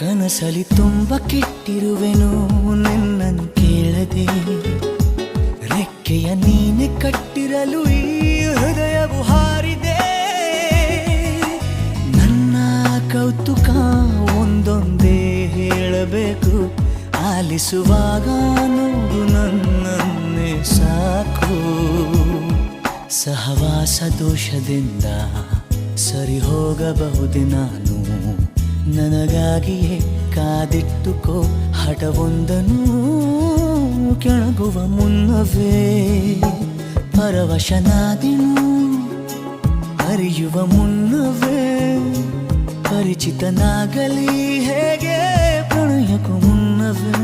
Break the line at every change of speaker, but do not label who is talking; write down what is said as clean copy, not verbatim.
ಕನಸಲಿ ತುಂಬ ಕೆಟ್ಟಿರುವೆನು ನಿನ್ನನ್ನು ಕೇಳದೆ, ರೆಕ್ಕೆಯ ನೀನೆ ಕಟ್ಟಿರಲು ಈ ಹೃದಯವು ಹಾರಿದೆ. ನನ್ನ ಕೌತುಕ ಒಂದೊಂದೇ ಹೇಳಬೇಕು, ಆಲಿಸುವಾಗ ನೋಡು ನನ್ನನ್ನೇ ಸಾಕು. ಸಹವಾಸ ದೋಷದಿಂದ ಸರಿ ಹೋಗಬಹುದೇ ನಾನು, ನನಗಾಗಿಯೇ ಕಾದಿಟ್ಟುಕೋ ಹಠವೊಂದನು. ಕೆಳಗುವ ಮುನ್ನವೇ ಪರವಶನಾದೆನು, ಅರಿಯುವ ಮುನ್ನವೇ ಪರಿಚಿತನಾಗಲಿ ಹೇಗೆ ಪ್ರಣಯಕ್ಕೂ ಮುನ್ನವೇ.